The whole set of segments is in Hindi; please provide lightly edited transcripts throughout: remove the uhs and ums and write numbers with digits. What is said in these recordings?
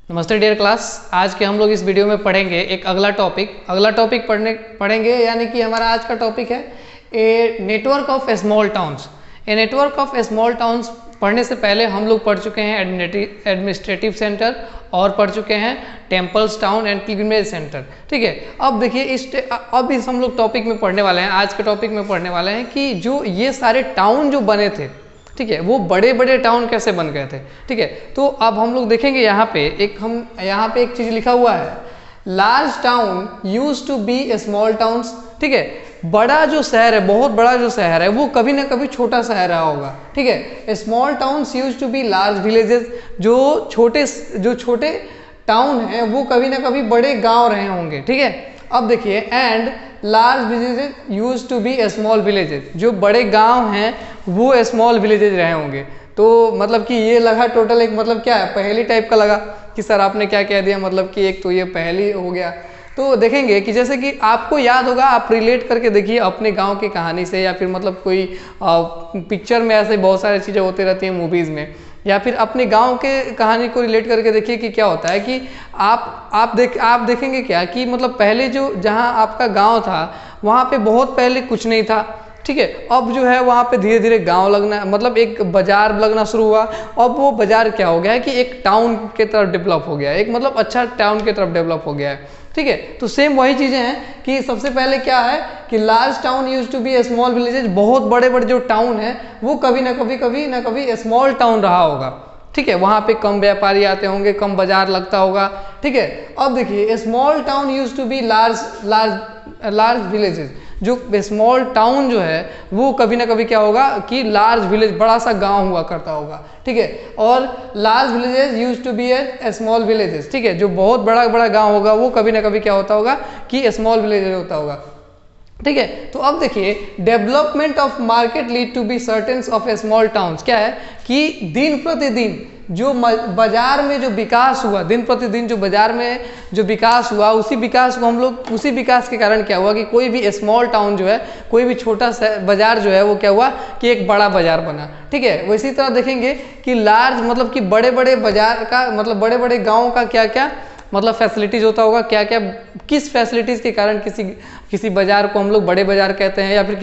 नमस्ते डियर क्लास। आज के हम लोग इस वीडियो में पढ़ेंगे एक अगला टॉपिक पढ़ेंगे यानी कि हमारा आज का टॉपिक है a network of small towns. A network of small towns पढ़ने से पहले हम लोग पढ़ चुके हैं एडमिनिस्ट्रेटिव सेंटर और पढ़ चुके हैं temples town and pilgrimage centre. ठीक है, अब देखिए अब इस हम लोग टॉपिक में पढ़ने वाले हैं, आज के टॉपिक में पढ़ने वाले हैं कि जो ये सारे टाउन जो बने थे, ठीक है, वो बड़े बड़े टाउन कैसे बन गए थे। ठीक है, तो अब हम लोग देखेंगे यहाँ पे एक चीज लिखा हुआ है, large town use to be small towns. ठीक है, बड़ा जो शहर है, बहुत बड़ा जो शहर है, वो कभी ना कभी छोटा शहर रहा होगा। ठीक है, small towns use to be large villages. जो छोटे टाउन है वो कभी ना कभी बड़े गांव रहे होंगे। ठीक है, अब देखिए, and large villages use to be small villages. जो बड़े गांव हैं वो स्मॉल विलेजेस रहे होंगे। तो मतलब कि ये लगा टोटल एक मतलब क्या है, पहेली टाइप का लगा कि सर आपने क्या कह दिया, मतलब कि एक तो ये पहेली हो गया। तो देखेंगे कि जैसे कि आपको याद होगा, आप रिलेट करके देखिए अपने गांव की कहानी से, या फिर मतलब कोई पिक्चर में ऐसे बहुत सारी चीज़ें होती रहती हैं मूवीज़ में, या फिर अपने गांव के कहानी को रिलेट करके देखिए कि क्या होता है कि आप देखेंगे क्या कि मतलब पहले जो जहां आपका गांव था वहां पे बहुत पहले कुछ नहीं था। ठीक है, अब जो है वहाँ पे धीरे धीरे गांव लगना, मतलब एक बाजार लगना शुरू हुआ। अब वो बाजार क्या हो गया है कि एक टाउन के तरफ डेवलप हो गया है, एक मतलब अच्छा टाउन की तरफ डेवलप हो गया है। ठीक है, तो सेम वही चीजें हैं कि सबसे पहले क्या है कि large town use to be small villages. बहुत बड़े बड़े जो टाउन है वो कभी ना कभी स्मॉल टाउन रहा होगा। ठीक है, वहां पे कम व्यापारी आते होंगे, कम बाजार लगता होगा। ठीक है, अब देखिए, small town use to be large villages. जो स्मॉल टाउन जो है वो कभी ना कभी क्या होगा कि लार्ज विलेज, बड़ा सा गांव हुआ करता होगा। ठीक है, और large villages use to be a small villages. ठीक है, जो बहुत बड़ा बड़ा गांव होगा वो कभी ना कभी क्या होता होगा कि स्मॉल विलेज होता होगा। ठीक है, तो अब देखिए, development of market lead to be centres of a small towns. क्या है कि दिन प्रतिदिन जो बाजार में जो विकास हुआ, दिन प्रतिदिन जो बाजार में जो विकास हुआ, उसी विकास के कारण क्या हुआ कि कोई भी स्मॉल टाउन जो है, कोई भी छोटा बाजार जो है वो क्या हुआ कि एक बड़ा बाजार बना। ठीक है, वो इसी तरह देखेंगे कि लार्ज मतलब कि बड़े बड़े बाजार का मतलब बड़े बड़े गाँव का क्या क्या मतलब फैसिलिटीज होता होगा, क्या क्या किस फैसिलिटीज के कारण किसी बाजार को हम लोग बड़े बाजार कहते हैं, या फिर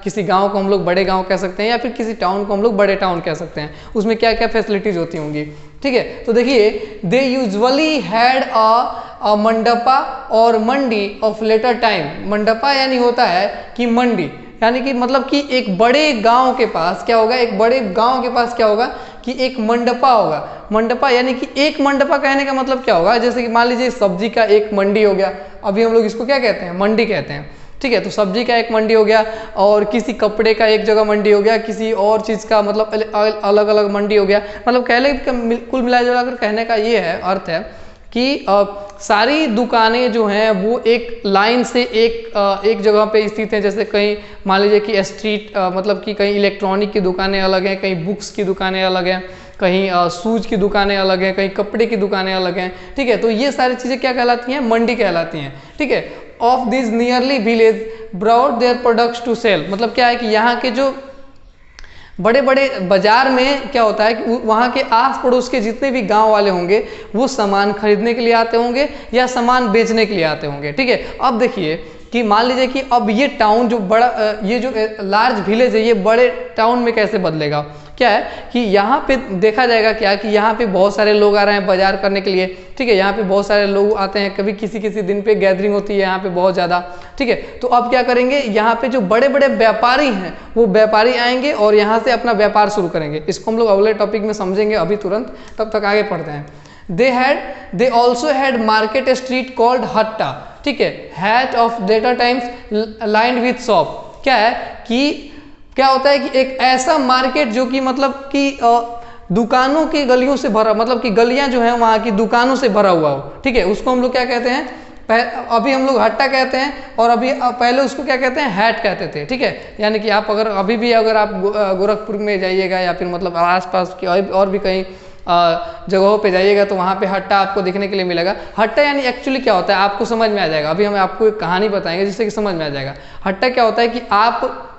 किसी गांव को हम लोग बड़े गांव कह सकते हैं, या फिर किसी टाउन को हम लोग बड़े टाउन कह सकते हैं। उसमें क्या क्या फैसिलिटीज होती होंगी। ठीक है, तो देखिए, they usually had a mandapa और मंडी ऑफ लेटर टाइम। मंडपा यानी होता है कि मंडी, यानी कि मतलब कि एक बड़े गांव के पास क्या होगा, एक बड़े गांव के पास क्या होगा कि एक मंडपा होगा। मंडपा यानी कि एक मंडपा कहने का मतलब क्या होगा, जैसे कि मान लीजिए सब्जी का एक मंडी हो गया, अभी हम लोग इसको क्या कहते हैं, मंडी कहते हैं। ठीक है, तो सब्जी का एक मंडी हो गया, और किसी कपड़े का एक जगह मंडी हो गया, किसी और चीज़ का मतलब अलग अलग मंडी हो गया। मतलब कुल मिलाजुला कर कहने का ये है, अर्थ है कि सारी दुकानें जो हैं वो एक लाइन से एक जगह पे स्थित हैं। जैसे कहीं मान लीजिए कि स्ट्रीट मतलब कि कहीं इलेक्ट्रॉनिक की दुकानें अलग हैं, कहीं बुक्स की दुकानें अलग हैं, कहीं शूज की दुकानें अलग हैं, कहीं कपड़े की दुकानें अलग हैं। ठीक है, तो ये सारी चीज़ें क्या कहलाती हैं, मंडी कहलाती हैं। ठीक है, of this nearly village broad their products to sell. मतलब क्या है कि यहाँ के जो बड़े बड़े बाजार में क्या होता है कि वहाँ के आस पड़ोस के जितने भी गांव वाले होंगे वो सामान खरीदने के लिए आते होंगे या सामान बेचने के लिए आते होंगे। ठीक है, अब देखिए कि मान लीजिए कि अब ये टाउन जो बड़ा ये जो लार्ज विलेज है ये बड़े टाउन में कैसे बदलेगा। क्या है कि यहाँ पे देखा जाएगा क्या कि यहाँ पे बहुत सारे लोग आ रहे हैं बाजार करने के लिए। ठीक है, यहाँ पे बहुत सारे लोग आते हैं, कभी किसी दिन पे गैदरिंग होती है यहाँ पे बहुत ज़्यादा। ठीक है, तो अब क्या करेंगे, यहाँ पे जो बड़े बड़े व्यापारी हैं वो व्यापारी आएंगे और यहाँ से अपना व्यापार शुरू करेंगे। इसको हम लोग अगले टॉपिक में समझेंगे अभी तुरंत, तब तक आगे पढ़ते हैं। They also had market street called hatta. ठीक है, hat of later times lined with shop. क्या है कि क्या होता है कि एक ऐसा मार्केट जो कि मतलब कि दुकानों की गलियों से भरा, मतलब कि गलियां जो हैं वहाँ की दुकानों से भरा हुआ हो। ठीक है, उसको हम लोग क्या कहते हैं, अभी हम लोग हट्टा कहते हैं, और अभी पहले उसको क्या कहते हैं, हैट कहते थे। ठीक है, यानी कि आप अगर आप गोरखपुर में जाइएगा या फिर मतलब आसपास की और भी कहीं जगहों पे जाइएगा तो वहाँ पे हट्टा आपको देखने के लिए मिलेगा। हट्टा यानी एक्चुअली क्या होता है आपको समझ में आ जाएगा, अभी हम आपको एक कहानी बताएंगे जिससे कि समझ में आ जाएगा। हट्टा क्या होता है कि आप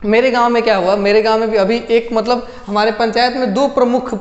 मेरे गांव में क्या हुआ, मेरे गांव में भी अभी एक मतलब हमारे पंचायत में 2 प्रमुख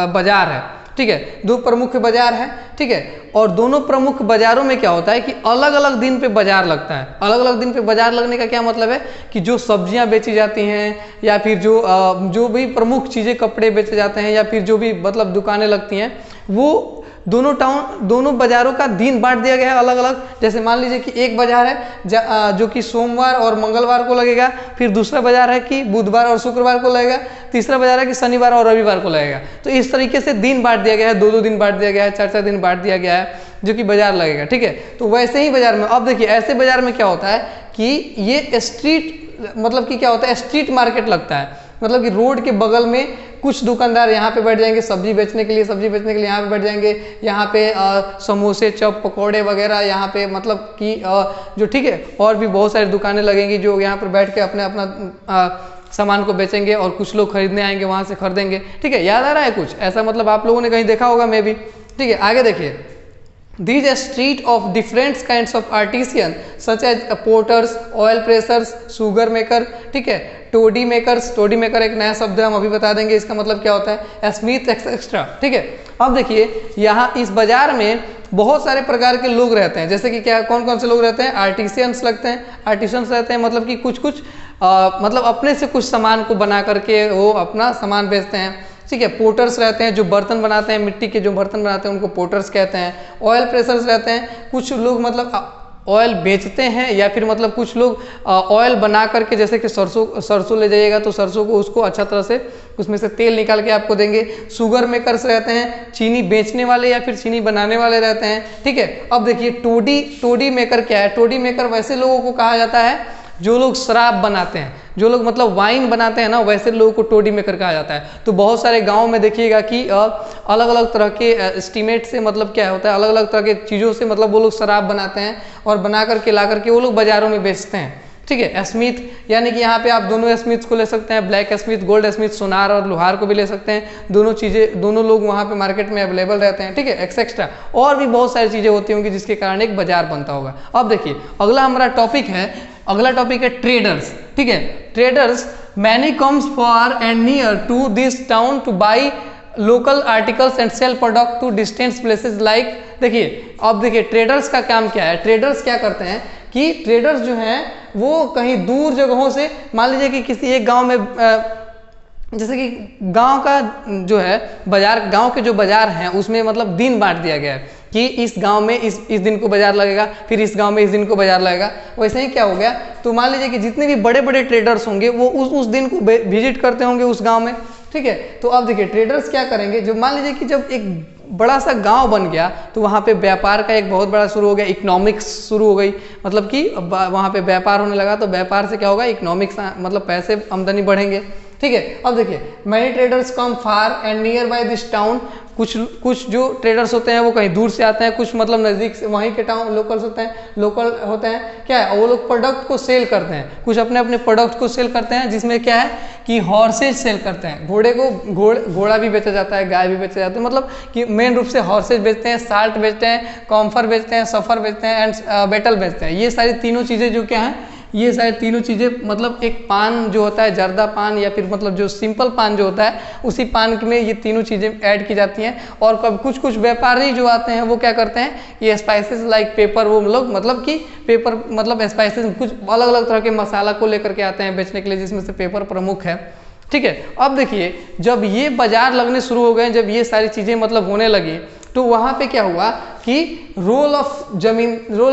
बाजार है। ठीक है, दो प्रमुख बाजार है, ठीक है। और दोनों प्रमुख बाजारों में क्या होता है कि अलग अलग दिन पे बाजार लगता है। अलग अलग दिन पे बाजार लगने का क्या मतलब है कि जो सब्जियां बेची जाती हैं या फिर जो भी प्रमुख चीज़ें, कपड़े बेचे जाते हैं या फिर जो भी मतलब दुकानें लगती हैं, वो दोनों बाजारों का दिन बांट दिया गया है अलग अलग। जैसे मान लीजिए कि एक बाजार है जो कि सोमवार और मंगलवार को लगेगा, फिर दूसरा बाजार है कि बुधवार और शुक्रवार को लगेगा, तीसरा बाजार है कि शनिवार और रविवार को लगेगा। तो इस तरीके से दिन बांट दिया गया है, दो दिन बांट दिया गया है, चार दिन बांट दिया गया है, जो कि बाजार लगेगा, ठीक है। तो वैसे ही बाजार में अब देखिए, ऐसे बाजार में क्या होता है कि ये स्ट्रीट मतलब कि क्या होता है, स्ट्रीट मार्केट लगता है। मतलब कि रोड के बगल में कुछ दुकानदार यहाँ पे बैठ जाएंगे सब्जी बेचने के लिए यहाँ पे बैठ जाएंगे, यहाँ पे समोसे, चप, पकौड़े वगैरह यहाँ पे मतलब कि जो, ठीक है, और भी बहुत सारी दुकानें लगेंगी जो यहाँ पर बैठ के अपना सामान को बेचेंगे और कुछ लोग खरीदने आएंगे, वहाँ से खरीदेंगे, ठीक है। याद आ रहा है कुछ ऐसा, मतलब आप लोगों ने कहीं देखा होगा मे भी, ठीक है। आगे देखिए, These are street of different kinds of artisan such as porters, oil pressers, sugar maker, ठीक है, टोडी मेकर्स। टोडी मेकर एक नया शब्द है, हम अभी बता देंगे इसका मतलब क्या होता है, स्मिथ एक्सेट्रा, ठीक है। अब देखिए यहाँ इस बाजार में बहुत सारे प्रकार के लोग रहते हैं, जैसे कि क्या, कौन कौन से लोग रहते हैं, आर्टिसियंस लगते हैं, आर्टिसंस रहते हैं, मतलब कि कुछ मतलब अपने से कुछ सामान को बना करके वो अपना सामान बेचते हैं, ठीक है। पोर्टर्स रहते हैं जो बर्तन बनाते हैं, मिट्टी के जो बर्तन बनाते हैं उनको पोर्टर्स कहते हैं। ऑयल प्रेसर्स रहते हैं, कुछ लोग मतलब ऑयल बेचते हैं या फिर मतलब कुछ लोग ऑयल बना करके, जैसे कि सरसों ले जाइएगा तो सरसों को उसको अच्छा तरह से उसमें से तेल निकाल के आपको देंगे। शुगर मेकर्स रहते हैं, चीनी बेचने वाले या फिर चीनी बनाने वाले रहते हैं, ठीक है। अब देखिए टोडी मेकर क्या है, टोडी मेकर वैसे लोगों को कहा जाता है जो लोग शराब बनाते हैं, जो लोग मतलब वाइन बनाते हैं ना, वैसे लोगों को टोडी मेकर कहा जाता है। तो बहुत सारे गांव में देखिएगा कि अलग अलग तरह के एस्टीमेट से मतलब क्या होता है, अलग अलग तरह के चीज़ों से मतलब वो लोग शराब बनाते हैं और बना करके ला करके वो लोग बाजारों में बेचते हैं, ठीक है। स्मिथ, यानी कि यहाँ पे आप दोनों स्मिथ को ले सकते हैं, ब्लैक स्मिथ, गोल्ड स्मिथ, सोनार और लोहार को भी ले सकते हैं। दोनों चीज़ें, दोनों लोग वहाँ पे मार्केट में अवेलेबल रहते हैं, ठीक है, एक्सेट्रा। और भी बहुत सारी चीज़ें होती होंगी जिसके कारण एक बाजार बनता होगा। अब देखिए अगला हमारा टॉपिक है ट्रेडर्स, ठीक है। Traders, many comes for and near to this town to buy local articles and sell product to distance places like. देखिए अब देखिए ट्रेडर्स का काम क्या है, ट्रेडर्स क्या करते हैं कि ट्रेडर्स जो हैं वो कहीं दूर जगहों से, मान लीजिए कि किसी एक गांव में जैसे कि गांव का जो है बाजार, गांव के जो बाजार हैं उसमें मतलब दिन बांट दिया गया है कि इस गांव में इस दिन को बाजार लगेगा, फिर इस गांव में इस दिन को बाजार लगेगा। वैसे ही क्या हो गया, तो मान लीजिए कि जितने भी बड़े बड़े ट्रेडर्स होंगे वो उस दिन को विजिट करते होंगे उस गांव में, ठीक है। तो अब देखिए ट्रेडर्स क्या करेंगे, जो मान लीजिए कि जब एक बड़ा सा गांव बन गया तो वहाँ पे व्यापार का एक बहुत बड़ा शुरू हो गया, इकोनॉमिक्स शुरू हो गई, मतलब कि वहाँ पे व्यापार होने लगा। तो व्यापार से क्या होगा, इकोनॉमिक्स मतलब पैसे आमदनी बढ़ेंगे, ठीक है। अब देखिए many traders come far and near by this town. कुछ जो ट्रेडर्स होते हैं वो कहीं दूर से आते हैं, कुछ मतलब नज़दीक से वहीं के टाउन लोकल होते हैं क्या है, वो लोग प्रोडक्ट को सेल करते हैं, कुछ अपने अपने प्रोडक्ट को सेल करते हैं, जिसमें क्या है कि हॉर्सेज सेल करते हैं, घोड़ा भी बेचा जाता है, गाय भी बेचा जाता है, मतलब कि मेन रूप से हॉर्सेज बेचते हैं, साल्ट बेचते हैं, कॉम्फर बेचते हैं, सफ़र बेचते हैं एंड बेटल बेचते हैं। ये सारी तीनों चीज़ें जो क्या हैं, ये सारी तीनों चीज़ें मतलब एक पान जो होता है, जर्दा पान या फिर मतलब जो सिंपल पान जो होता है, उसी पान में ये तीनों चीज़ें ऐड की जाती हैं। और कब कुछ व्यापारी जो आते हैं वो क्या करते हैं, ये स्पाइसेस लाइक पेपर, वो लोग मतलब कि पेपर मतलब स्पाइसेस कुछ अलग अलग तरह के मसाला को लेकर के आते हैं बेचने के लिए, जिसमें से पेपर प्रमुख है, ठीक है। अब देखिए जब ये बाजार लगने शुरू हो गए, जब ये सारी चीज़ें मतलब होने लगी, तो वहाँ पे क्या हुआ कि रोल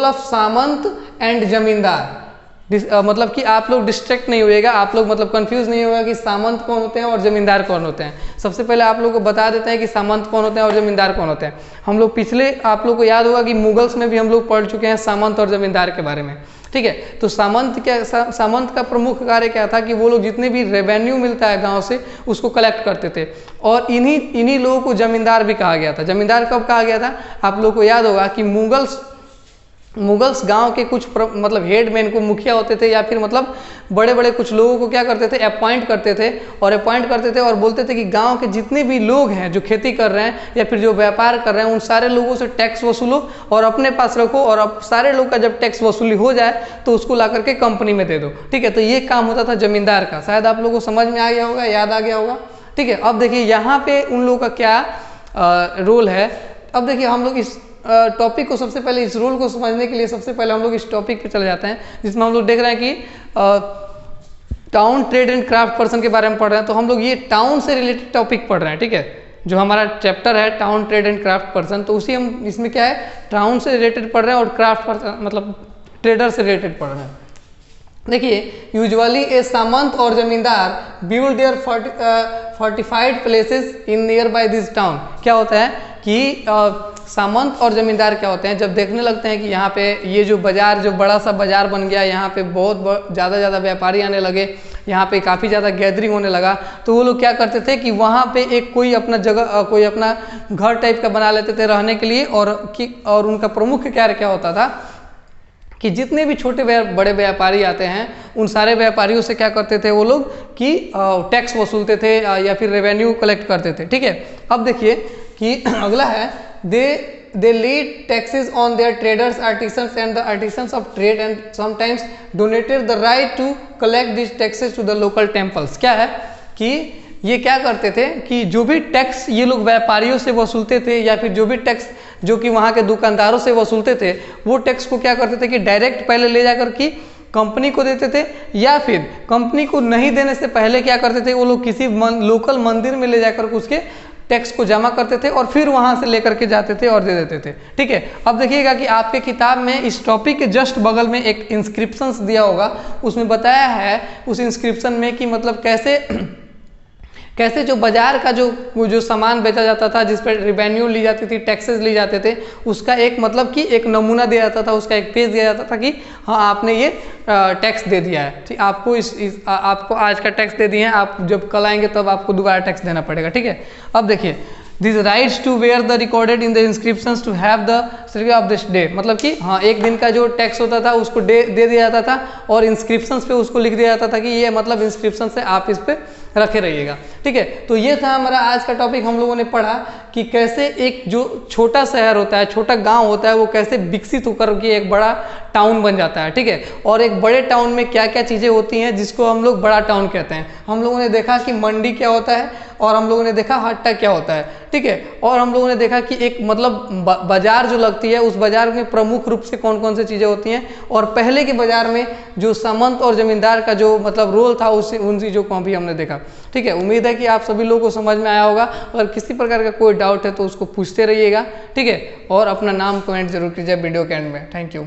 ऑफ सामंत एंड जमींदार, मतलब कि आप लोग डिस्ट्रैक्ट नहीं होइएगा, आप लोग मतलब कंफ्यूज नहीं होगा कि सामंत कौन होते हैं और जमींदार कौन होते हैं। सबसे पहले आप लोगों को बता देते हैं कि सामंत कौन होते हैं और जमींदार कौन होते हैं। हम लोग पिछले, आप लोग को याद होगा कि मुगल्स में भी हम लोग पढ़ चुके हैं सामंत और जमींदार के बारे में, ठीक है। तो सामंत का प्रमुख कार्य क्या था कि वो लोग जितने भी रेवेन्यू मिलता है गांव से उसको कलेक्ट करते थे, और इन्हीं लोगों को जमींदार भी कहा गया था। जमींदार कब कहा गया था, आप लोग को याद होगा कि मुगल्स गांव के कुछ मतलब हेडमैन को, मुखिया होते थे या फिर मतलब बड़े बड़े कुछ लोगों को क्या करते थे, अपॉइंट करते थे और बोलते थे कि गांव के जितने भी लोग हैं जो खेती कर रहे हैं या फिर जो व्यापार कर रहे हैं, उन सारे लोगों से टैक्स वसूलो और अपने पास रखो, और अब सारे लोग का जब टैक्स वसूली हो जाए तो उसको ला करके कंपनी में दे दो, ठीक है। तो ये काम होता था जमींदार का। शायद आप लोगों को समझ में आ गया होगा, याद आ गया होगा, ठीक है। अब देखिए यहाँ पे उन लोगों का क्या रूल है। अब देखिए हम लोग इस टॉपिक को सबसे पहले, इस रूल को समझने के लिए सबसे पहले हम लोग इस टॉपिक पे चले जाते हैं, जिसमें हम लोग देख रहे हैं कि town trade and craft person के बारे में पढ़ रहे हैं। तो हम लोग ये टाउन से रिलेटेड टॉपिक पढ़ रहे हैं, ठीक है, जो हमारा चैप्टर है town trade and craft person. तो उसी हम इसमें क्या है, टाउन से रिलेटेड पढ़ रहे हैं और क्राफ्ट पर्सन मतलब ट्रेडर से रिलेटेड पढ़ रहे हैं। देखिए यूजुअली ए सामंत और जमींदार build their fortified places in near by this town. क्या होता है कि सामंत और जमींदार क्या होते हैं, जब देखने लगते हैं कि यहाँ पे ये जो बाजार, जो बड़ा सा बाजार बन गया, यहाँ पे बहुत ज़्यादा व्यापारी आने लगे, यहाँ पे काफ़ी ज़्यादा गैदरिंग होने लगा, तो वो लोग क्या करते थे कि वहाँ पे एक कोई अपना जगह, कोई अपना घर टाइप का बना लेते थे रहने के लिए। और उनका प्रमुख कार्य क्या होता था कि जितने भी छोटे बड़े व्यापारी आते हैं, उन सारे व्यापारियों से क्या करते थे वो लोग कि टैक्स वसूलते थे या फिर रेवेन्यू कलेक्ट करते थे, ठीक है। अब देखिए कि अगला है, they lead taxes on their traders, artisans and the artisans of trade and sometimes donated the right to collect these taxes to the local temples। क्या है कि ये क्या करते थे कि जो भी टैक्स ये लोग व्यापारियों से वसूलते थे या फिर जो भी टैक्स जो कि वहाँ के दुकानदारों से वसूलते थे, वो टैक्स को क्या करते थे कि डायरेक्ट पहले ले जाकर कि कंपनी को देते थे, या फिर कंपनी को नहीं देने से पहले क्या करते थे वो लोग किसी लोकल मंदिर में ले जाकर उसके टैक्स को जमा करते थे और फिर वहां से लेकर के जाते थे और दे देते थे, ठीक है। अब देखिएगा कि आपके किताब में इस टॉपिक के जस्ट बगल में एक इंस्क्रिप्शंस दिया होगा, उसमें बताया है उस इंस्क्रिप्शन में कि मतलब कैसे जो बाजार का जो सामान बेचा जाता था, जिस पर रिवेन्यू ली जाती थी, टैक्सेस ली जाते थे, उसका एक मतलब कि एक नमूना दिया जाता था, उसका एक पेज दिया जाता था कि हाँ आपने ये टैक्स दे दिया है, ठीक, आपको आपको आज का टैक्स दे दिए हैं, आप जब कल आएंगे तब आपको दोबारा टैक्स देना पड़ेगा, ठीक है। अब देखिए this rights to where the recorded in the inscriptions to have the certificate of this day. मतलब कि हाँ एक दिन का जो टैक्स होता था उसको दे दिया जाता था और इंस्क्रिप्शंस पे उसको लिख दिया जाता था कि ये मतलब इंस्क्रिप्शन से आप इस पे रखे रहिएगा, ठीक है। तो ये था हमारा आज का टॉपिक। हम लोगों ने पढ़ा कि कैसे एक जो छोटा शहर होता है, छोटा गांव होता है, वो कैसे विकसित होकर के एक बड़ा टाउन बन जाता है, ठीक है। और एक बड़े टाउन में क्या क्या चीज़ें होती हैं जिसको हम लोग बड़ा टाउन कहते हैं। हम लोगों ने देखा कि मंडी क्या होता है और हम लोगों ने देखा हट्टा क्या होता है, ठीक है। और हम लोगों ने देखा कि एक मतलब बाजार जो लगती है, उस बाजार में प्रमुख रूप से कौन कौन सी चीज़ें होती हैं, और पहले के बाजार में जो सामंत और जमींदार का जो मतलब रोल था उससे उन चीज़ों को भी हमने देखा, ठीक है। उम्मीद है कि आप सभी लोगों को समझ में आया होगा। अगर किसी प्रकार का कोई डाउट है तो उसको पूछते रहिएगा, ठीक है। और अपना नाम कमेंट जरूर कीजिए वीडियो के एंड में। Thank you.